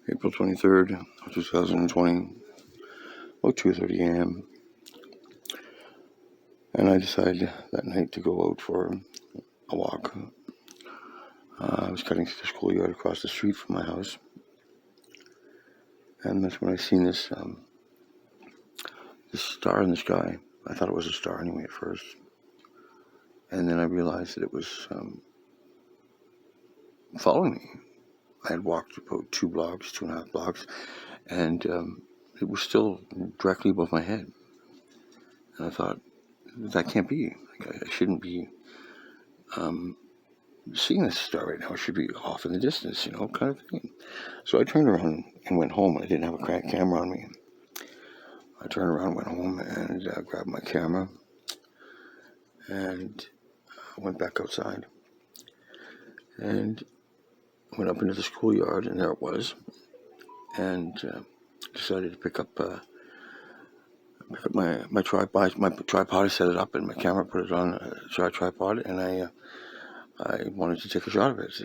April 23rd, 2020, about 2:30 a.m. And I decided that night to go out for a walk. I was cutting through the schoolyard across the street from my house. And that's when I seen this star in the sky. I thought it was a star anyway at first. And then I realized that it was following me. I had walked about 2.5 blocks, and it was still directly above my head. And I thought, that can't be. I shouldn't be seeing this star right now. It should be off in the distance, kind of thing. So I turned around and went home. I didn't have a camera on me. I turned around, went home, and grabbed my camera, and went back outside, and went up into the schoolyard, and there it was, and decided to pick up my tripod. My tripod, I set it up, and my camera, put it on a tripod, and I wanted to take a shot of it,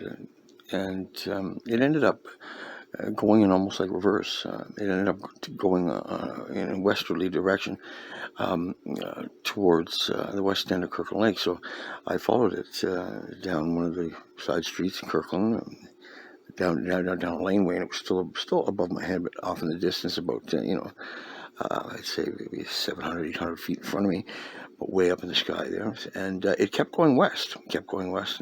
and it ended up going in almost like reverse. It ended up going in a westerly direction towards the west end of Kirkland Lake. So I followed it down one of the side streets in Kirkland, down a laneway, and it was still above my head, but off in the distance, about I'd say maybe 700, 800 feet in front of me, but way up in the sky there. And it kept going west, and it kept going west.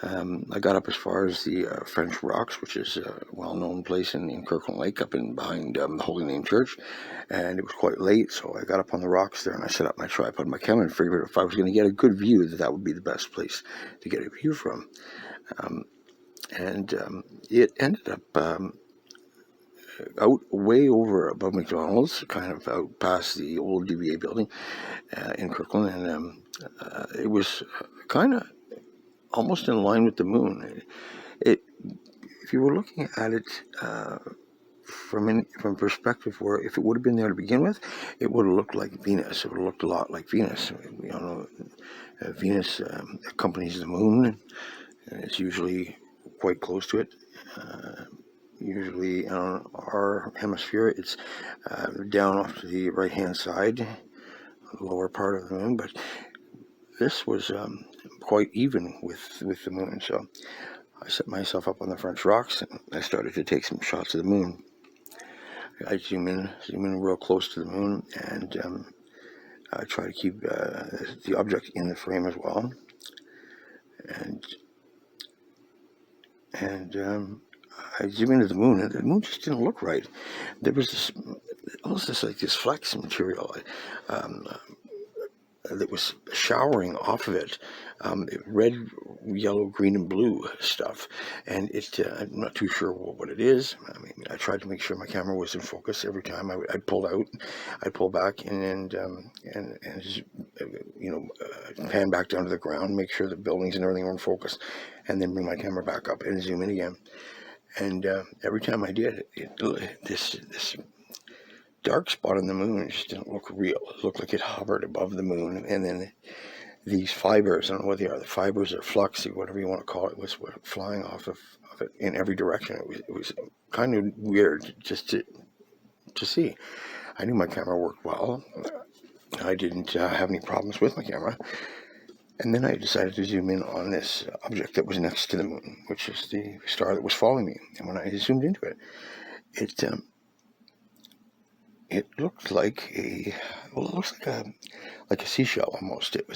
I got up as far as the French Rocks, which is a well-known place in Kirkland Lake, up in behind the Holy Name Church, and it was quite late, so I got up on the rocks there, and I set up my tripod, my camera, and figured if I was going to get a good view, that would be the best place to get a view from. And it ended up out way over above McDonald's, kind of out past the old DBA building in Kirkland, and it was kind of almost in line with the moon. If you were looking at it from perspective where if it would have been there to begin with, it would have looked like Venus. It would have looked a lot like Venus. Venus accompanies the moon, and it's usually quite close to it. Usually on our hemisphere, it's down off to the right-hand side, the lower part of the moon, but this was quite even with the moon. So I set myself up on the French Rocks, and I started to take some shots of the moon. I zoom in real close to the moon, and I try to keep the object in the frame as well. And I zoom into the moon, and the moon just didn't look right. There was almost this flex material that was showering off of it, red, yellow, green, and blue stuff. And I'm not too sure what it is. I mean, I tried to make sure my camera was in focus every time. I'd pull out, I'd pull back, and just, pan back down to the ground, make sure the buildings and everything were in focus, and then bring my camera back up and zoom in again. And every time I did, this dark spot on the moon just didn't look real. It looked like it hovered above the moon, and then these fibers, I don't know what they are, the fibers or flux, whatever you want to call it, was flying off of it in every direction. It was kind of weird just to see. I knew my camera worked well. I didn't have any problems with my camera. And then I decided to zoom in on this object that was next to the moon, which is the star that was following me. And when I zoomed into it, it looked like it looks like a seashell almost. It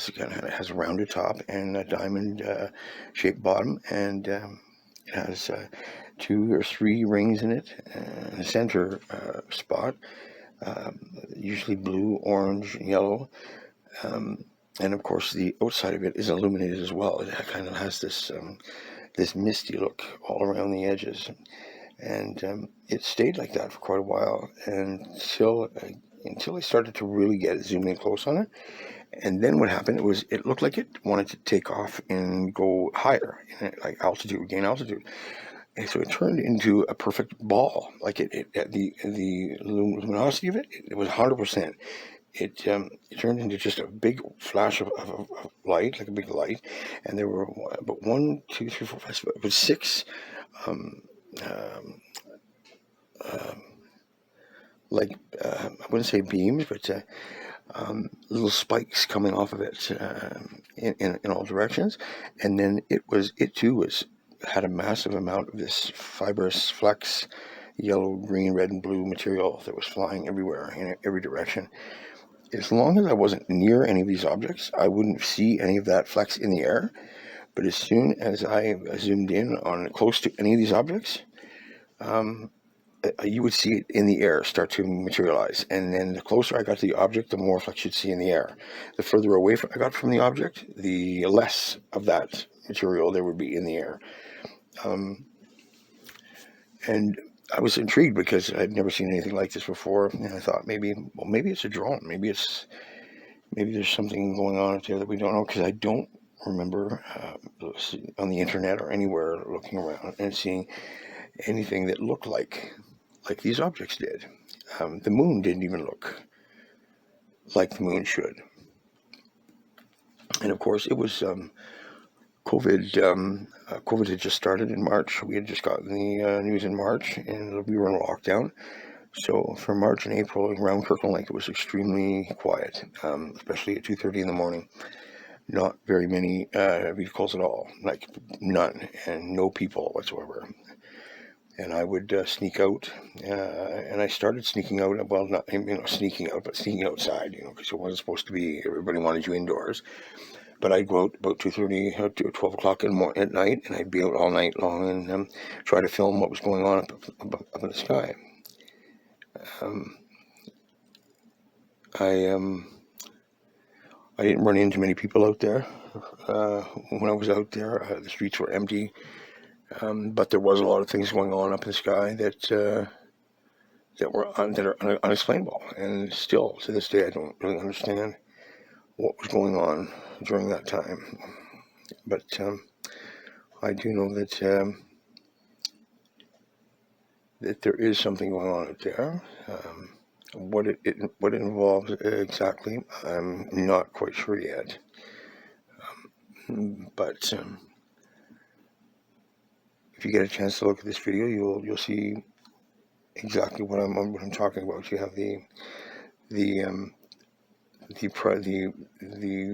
has a rounded top and a diamond shaped bottom, and it has 2 or 3 rings in it, and a center spot, usually blue, orange, and yellow. And of course, the outside of it is illuminated as well. It kind of has this misty look all around the edges. And it stayed like that for quite a while until I started to really get zoomed in close on it. And then what happened, it looked like it wanted to take off and go higher, like gain altitude. And so it turned into a perfect ball. Like the luminosity of it was 100%. It turned into just a big flash of light, like a big light. And there were about 1, 2, 3, 4, 5, 6 um, like I wouldn't say beams, but little spikes coming off of it in all directions, and then it too had a massive amount of this fibrous flex, yellow, green, red, and blue material that was flying everywhere in every direction. As long as I wasn't near any of these objects, I wouldn't see any of that flex in the air. But as soon as I zoomed in on close to any of these objects, you would see it in the air start to materialize. And then the closer I got to the object, the more flex you'd see in the air. The further away I got from the object, the less of that material there would be in the air. And I was intrigued because I'd never seen anything like this before. And I thought maybe it's a drone. Maybe there's something going on out there that we don't know, because I don't remember on the internet or anywhere looking around and seeing anything that looked like these objects did. The moon didn't even look like the moon should. And of course, it was COVID. COVID had just started in March. We had just gotten the news in March, and we were in lockdown. So for March and April around Kirkland Lake, it was extremely quiet, especially at 2:30 in the morning. Not very many vehicles at all, like none, and no people whatsoever. And I would sneak out, and I started sneaking out. Well, not sneaking out, but sneaking outside, because it wasn't supposed to be. Everybody wanted you indoors. But I'd go out about 2:30 to 12 o'clock at night, and I'd be out all night long and try to film what was going on up in the sky. I didn't run into many people out there when I was out there. The streets were empty. But there was a lot of things going on up in the sky that are unexplainable, and still to this day I don't really understand what was going on during that time. But I do know that that there is something going on out there. What it involves exactly, I'm not quite sure yet. But if you get a chance to look at this video, you'll see exactly what I'm talking about. You have the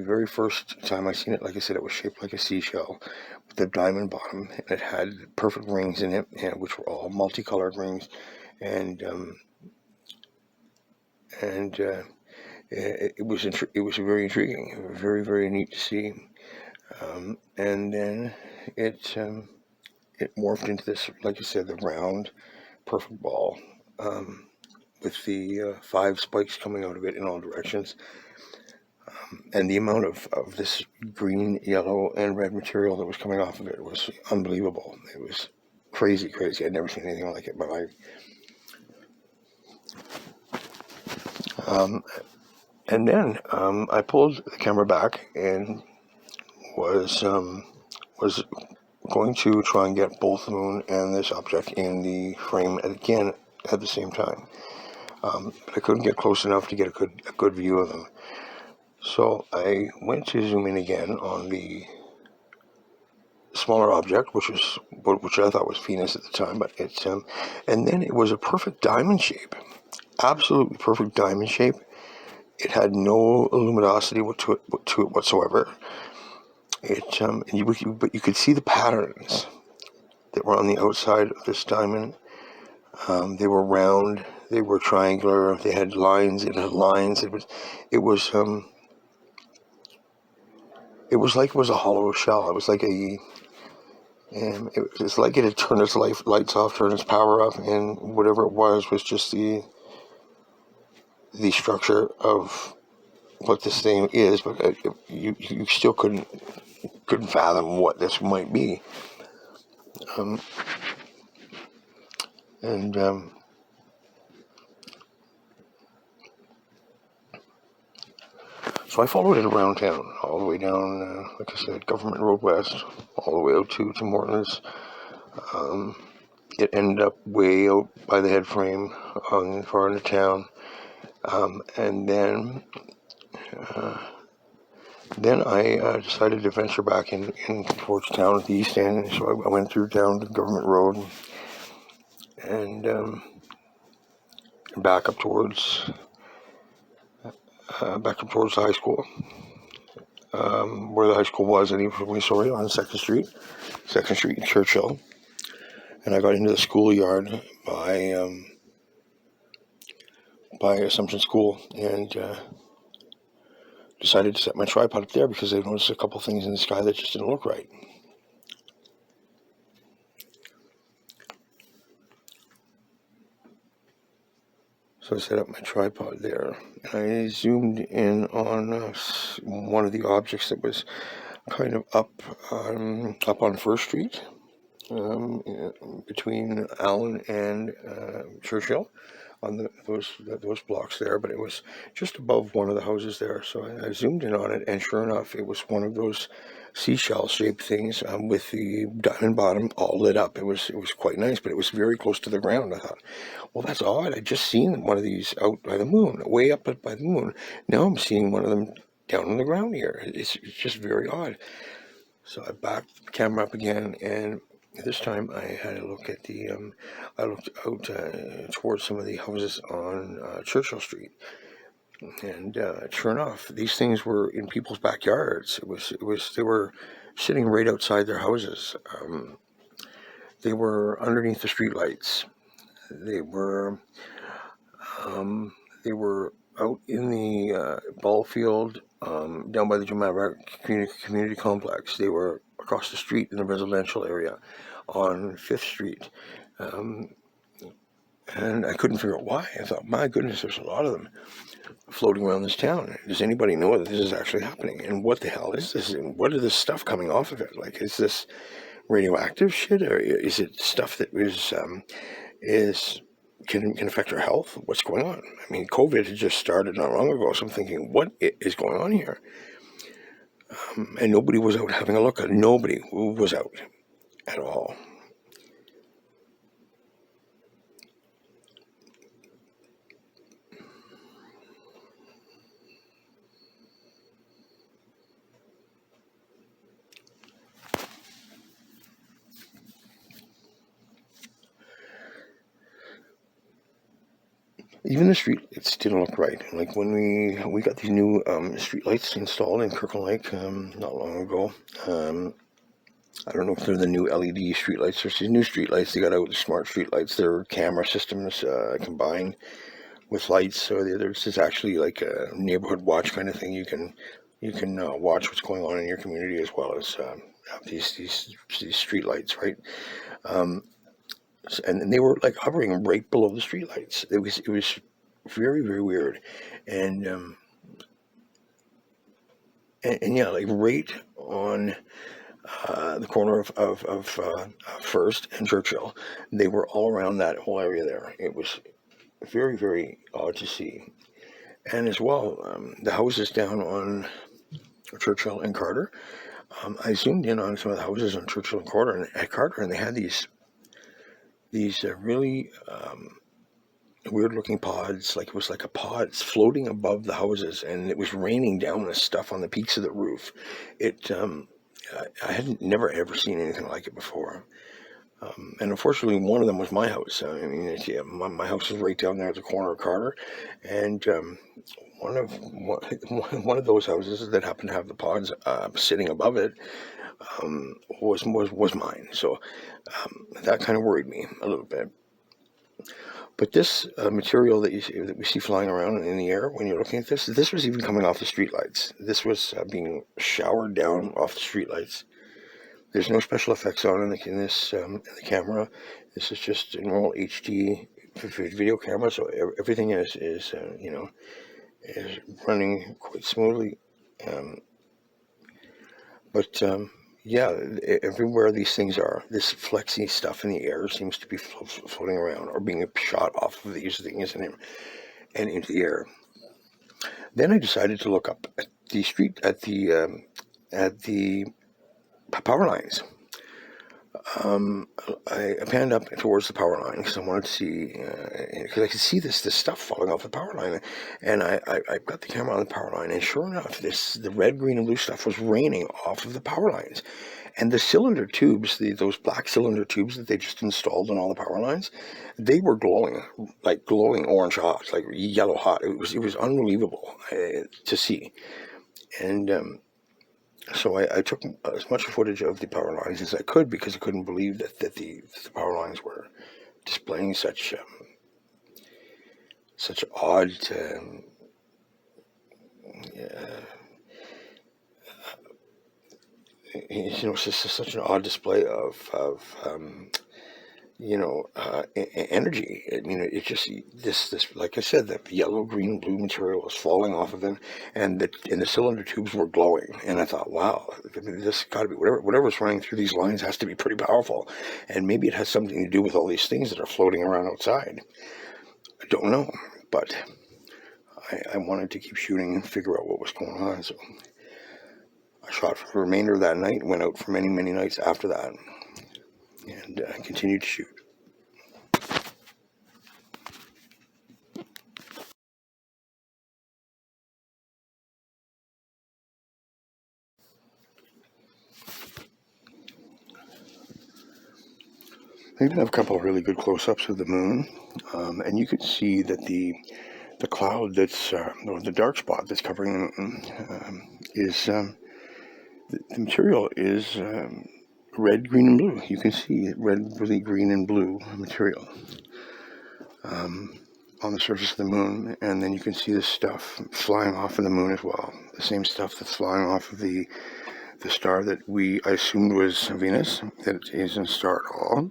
very first time I seen it. Like I said, it was shaped like a seashell with a diamond bottom, and it had perfect rings in it, which were all multicolored rings, and it was very intriguing, very, very neat to see. And then it morphed into this, like I said, the round, perfect ball, with the 5 spikes coming out of it in all directions. And the amount of this green, yellow, and red material that was coming off of it was unbelievable. It was crazy. I'd never seen anything like it in my life. And then I pulled the camera back and was going to try and get both the moon and this object in the frame again at the same time. But I couldn't get close enough to get a good view of them. So I went to zoom in again on the smaller object, which I thought was Venus at the time, but it's and then it was a perfect diamond shape, absolutely perfect diamond shape. It had no luminosity to it whatsoever. But you could see the patterns that were on the outside of this diamond. They were round, they were triangular, they had lines. It had lines. It was like it was a hollow shell. It was like it's like it had turned its lights off, turned its power up, and whatever it was just the structure of what this thing is. But you still couldn't fathom what this might be. So I followed it around town, all the way down, like I said, Government Road West, all the way out to Morton's. It ended up way out by the head frame, far into town. And then I decided to venture back in towards town at the east end. So I went through down to Government Road and back up towards the high school, where the high school was, and we saw it on Second Street in Churchill. And I got into the schoolyard by Assumption School, and decided to set my tripod up there because I noticed a couple things in the sky that just didn't look right. So I set up my tripod there, and I zoomed in on one of the objects that was kind of up on First Street, between Allen and Churchill, on those blocks there, but it was just above one of the houses there. So I zoomed in on it, and sure enough, it was one of those seashell-shaped things with the diamond bottom all lit up. It was quite nice, but it was very close to the ground. I thought, well, that's odd. I'd just seen one of these out by the moon, way up by the moon. Now I'm seeing one of them down on the ground here. It's just very odd. So I backed the camera up again, and this time I had a look at I looked out towards some of the houses on Churchill Street, and sure enough, these things were in people's backyards. They were sitting right outside their houses. They were underneath the streetlights. They were out in the ball field down by the Jumara Community Complex. They were across the street in the residential area on 5th Street. And I couldn't figure out why. I thought, my goodness, there's a lot of them floating around this town. Does anybody know that this is actually happening? And what the hell is this? And what is this stuff coming off of it? Like, is this radioactive shit, or is it stuff that can affect our health? What's going on? I mean, COVID had just started not long ago, so I'm thinking, what is going on here? And nobody was out having a look. Nobody was out at all. Even the streetlights didn't look right. Like when we got these new streetlights installed in Kirkland Lake not long ago. I don't know if they're the new LED streetlights. There's these new streetlights. They got out the smart streetlights. They're camera systems combined with lights. So there's actually like a neighborhood watch kind of thing. You can watch what's going on in your community as well as have these streetlights, right? And they were like hovering right below the streetlights. It was very, very weird, and yeah, like right on the corner of First and Churchill. They were all around that whole area there. It was very, very odd to see, and as well, the houses down on Churchill and Carter. I zoomed in on some of the houses on Churchill and Carter, and they had these really weird-looking pods. Like it was like a pod floating above the houses, and it was raining down this stuff on the peaks of the roof. I had never ever seen anything like it before. And unfortunately, one of them was my house. I mean, my house is right down there at the corner of Carter, and one of those houses that happened to have the pods sitting above it was mine. So that kind of worried me a little bit. But this material that we see flying around in the air when you're looking at this was even coming off the streetlights. This was being showered down off the streetlights. There's no special effects on in the camera. This is just a normal HD video camera, so everything is running quite smoothly. But yeah, everywhere these things are, this flexy stuff in the air seems to be floating around or being shot off of these things and into the air. Then I decided to look up at the street at the power lines. I panned up towards the power line because I wanted to see, because I could see this stuff falling off the power line, and I got the camera on the power line, and sure enough, the red, green, and blue stuff was raining off of the power lines, And the cylinder tubes, those black cylinder tubes that they just installed on all the power lines, they were glowing, like glowing orange hot, like yellow hot. It was unbelievable to see. And so I took as much footage of the power lines as I could, because I couldn't believe that the power lines were displaying such odd, such an odd display of energy. I mean, it just this like I said, the yellow, green, blue material was falling off of them, and the cylinder tubes were glowing. And I thought, wow, I mean, this got to be whatever's running through these lines has to be pretty powerful, and maybe it has something to do with all these things that are floating around outside. I don't know, but I wanted to keep shooting and figure out what was going on. So I shot for the remainder of that night, went out for many, many nights after that, and continued to shoot. I even have a couple of really good close-ups of the moon, and you can see that the cloud that's, or the dark spot that's covering the moon, is the material is red, green, and blue. You can see red, really green, and blue material on the surface of the moon, and then you can see this stuff flying off of the moon as well. The same stuff that's flying off of the star that I assumed was Venus, that it isn't a star at all,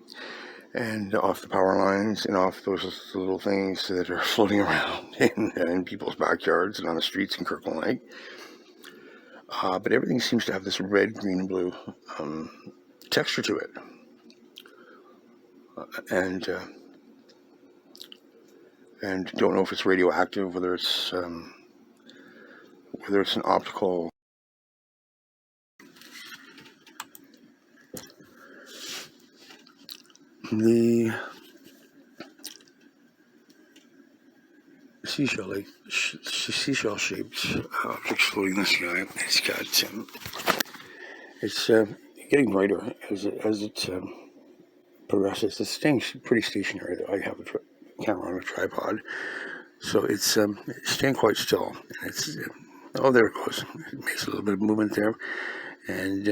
and off the power lines and off those little things that are floating around in people's backyards and on the streets in Kirkland Lake. But everything seems to have this red, green, and blue texture to it, and don't know if it's radioactive, whether it's an optical. The seashell-shaped objects floating in the sky. It's got it's getting brighter as it progresses. It's staying pretty stationary, though. I have a camera on a tripod, so it's staying quite still. And it's oh, there it goes. It makes a little bit of movement there, and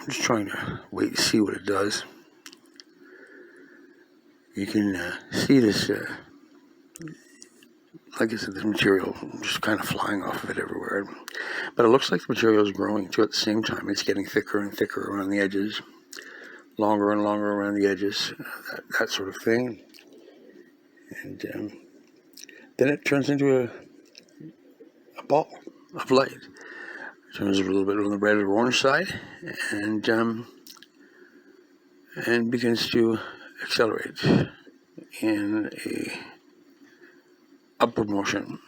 I'm just trying to wait and see what it does. You can see this, like I said, this material just kind of flying off of it everywhere. But it looks like the material is growing too at the same time. It's getting thicker and thicker around the edges, longer and longer around the edges, that sort of thing. And then it turns into a ball of light. It turns a little bit on the red or orange side, and begins to accelerate in a upward motion.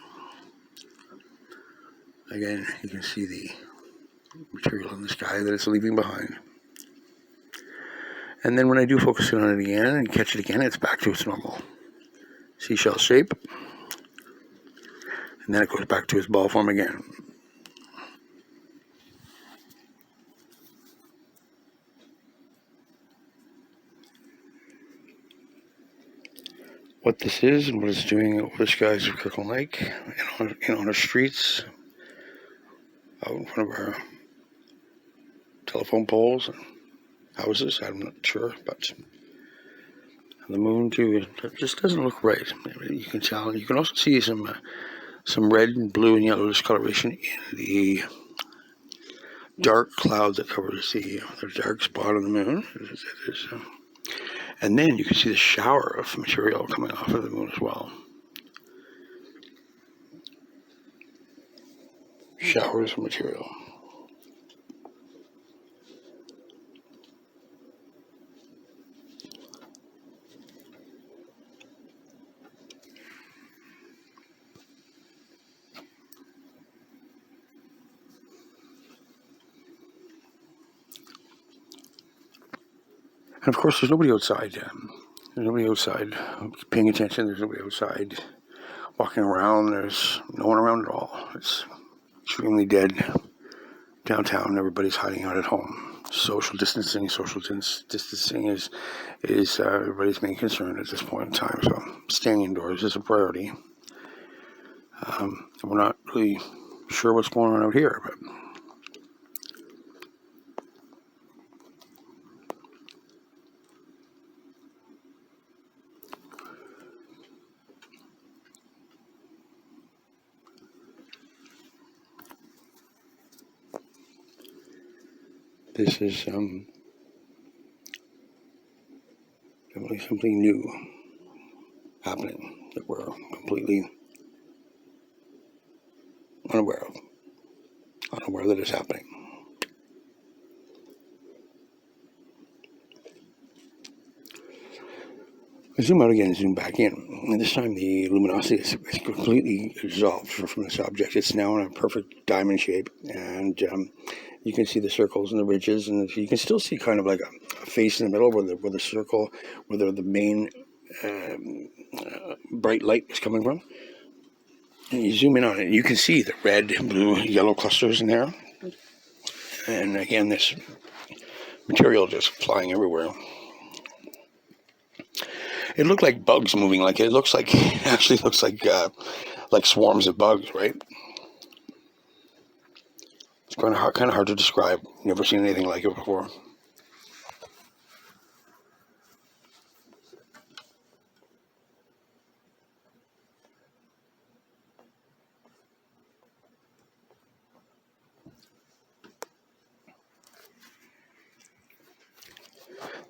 Again, you can see the material in the sky that it's leaving behind. And then when I do focus in on it again and catch it again, it's back to its normal seashell shape. And then it goes back to its ball form again. What this is and what it's doing over the skies of Kirkland Lake and on our streets, out in front of our telephone poles and houses, I'm not sure, but the moon too, it just doesn't look right. You can tell. You can also see some red and blue and yellow discoloration in the dark cloud that covers the dark spot on the moon. And then you can see the shower of material coming off of the moon as well. Showers of material. And of course, there's nobody outside. There's nobody outside paying attention. There's nobody outside walking around. There's no one around at all. It's extremely dead. downtown, everybody's hiding out at home. Social distancing is everybody's main concern at this point in time. So staying indoors is a priority. We're not really sure what's going on out here, but this is definitely something new happening that we're completely unaware that it's happening. I zoom out again and zoom back in, and this time the luminosity is completely dissolved from this object. It's now in a perfect diamond shape, and you can see the circles and the ridges, and you can still see kind of like a face in the middle where the circle, where the main bright light is coming from. And you zoom in on it, and you can see the red, blue, yellow clusters in there. And again, this material just flying everywhere. It looked like bugs moving. It actually looks like swarms of bugs, right? It's kind of hard to describe. Never seen anything like it before.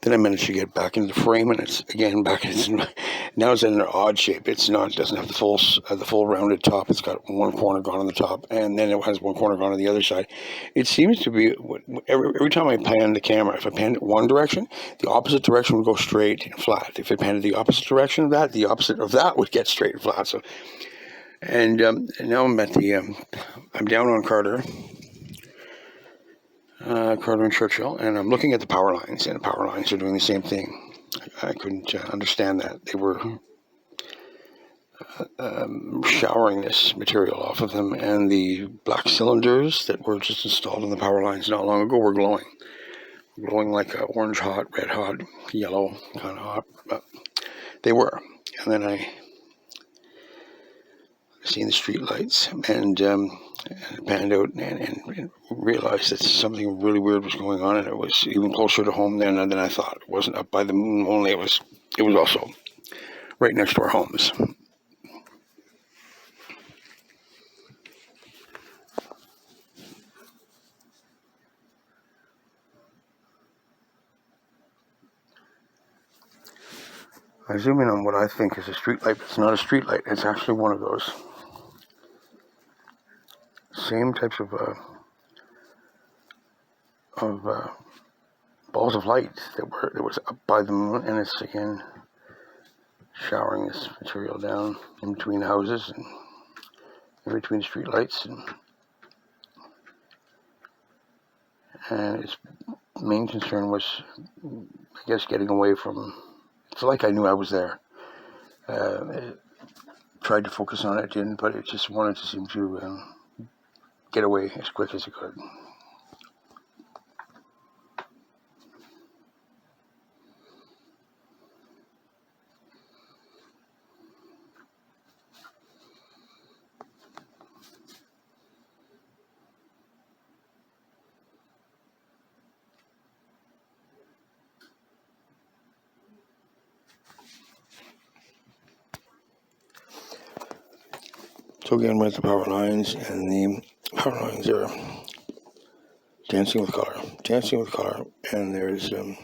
Then I managed to get back into the frame, and it's again back. Now it's in an odd shape. It doesn't have the full rounded top. It's got one corner gone on the top, and then it has one corner gone on the other side. It seems to be every time I pan the camera, if I pan it one direction, the opposite direction would go straight and flat. If I panned it the opposite direction of that, the opposite of that would get straight and flat. So, and now I'm at I'm down on Carter and Churchill, and I'm looking at the power lines, and the power lines are doing the same thing. I couldn't understand that. They were showering this material off of them, and the black cylinders that were just installed on the power lines not long ago were glowing like orange hot, red hot, yellow kind of hot. But they were. And then I seen the street lights, and panned out and realized that something really weird was going on, and it was even closer to home than I thought. It wasn't up by the moon only, it was also right next to our homes. I zoom in on what I think is a street light, but it's not a street light. It's actually one of those same types of balls of light that was up by the moon, and it's again showering this material down in between houses and in between street lights, and its main concern was, I guess, getting away from. It's like I knew I was there. It tried to focus on it, didn't, but it just wanted to seem to get away as quick as it could. So again, we're at the power lines, and the power lines are dancing with color, and there's the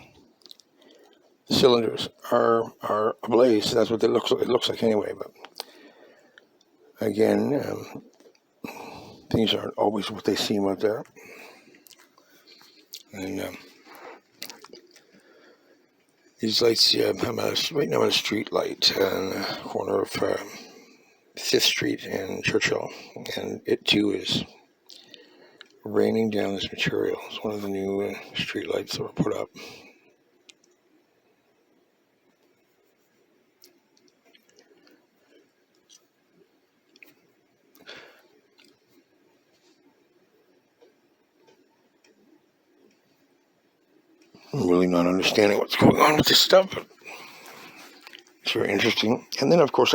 cylinders are ablaze. That's what it looks like anyway. But again, things aren't always what they seem out there, and these lights. I'm right now at a street light on the corner of 5th Street and Churchill, and it too is raining down this material. It's one of the new street lights that were put up. I'm really not understanding what's going on with this stuff, but it's very interesting. And then, of course,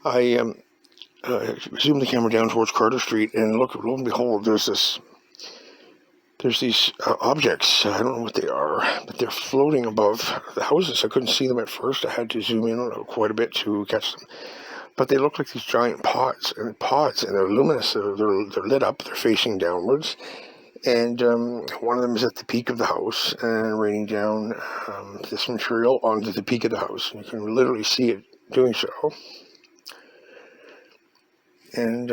I zoomed the camera down towards Carter Street, and lo and behold, there's these objects. I don't know what they are, but they're floating above the houses. I couldn't see them at first. I had to zoom in quite a bit to catch them. But they look like these giant pods, and they're luminous. They're lit up. They're facing downwards. And one of them is at the peak of the house and raining down this material onto the peak of the house. And you can literally see it doing so. And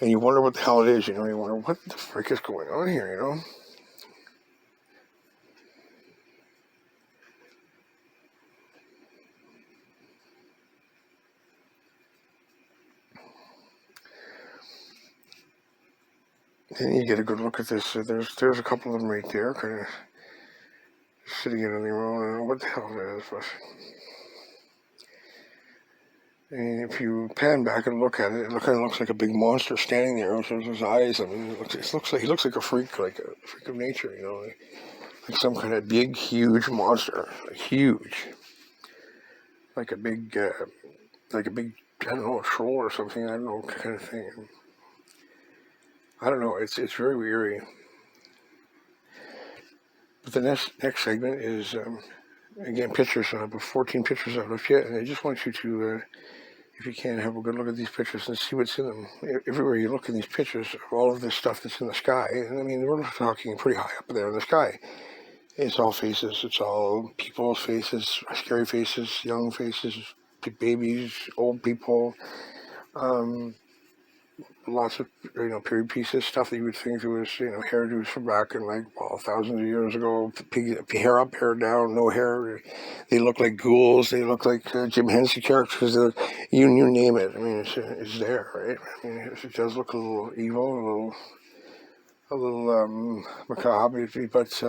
you wonder what the hell it is, you know. You wonder what the frick is going on here, you know. And you get a good look at this. There's a couple of them right there, kind of sitting in on their own. I don't know what the hell it is, but and if you pan back and look at it, it kind of looks like a big monster standing there with his eyes. I mean, it looks like he looks like a freak of nature, you know, like some kind of big, huge monster, like huge, like a big, I don't know, a troll or something. I don't know, kind of thing. I don't know. It's very eerie. But the next segment is again pictures. I have 14 pictures I've left yet, and I just want you to, if you can, have a good look at these pictures and see what's in them. Everywhere you look in these pictures, all of this stuff that's in the sky, and I mean we're talking pretty high up there in the sky. It's all faces. It's all people's faces, scary faces, young faces, babies, old people. Lots of, you know, period pieces, stuff that you would think was, you know, hairdos from back in, like, well, thousands of years ago. Hair up, hair down, no hair. They look like ghouls. They look like Jim Henson characters. You name it. I mean, it's there, right? I mean, it does look a little evil, a little macabre, but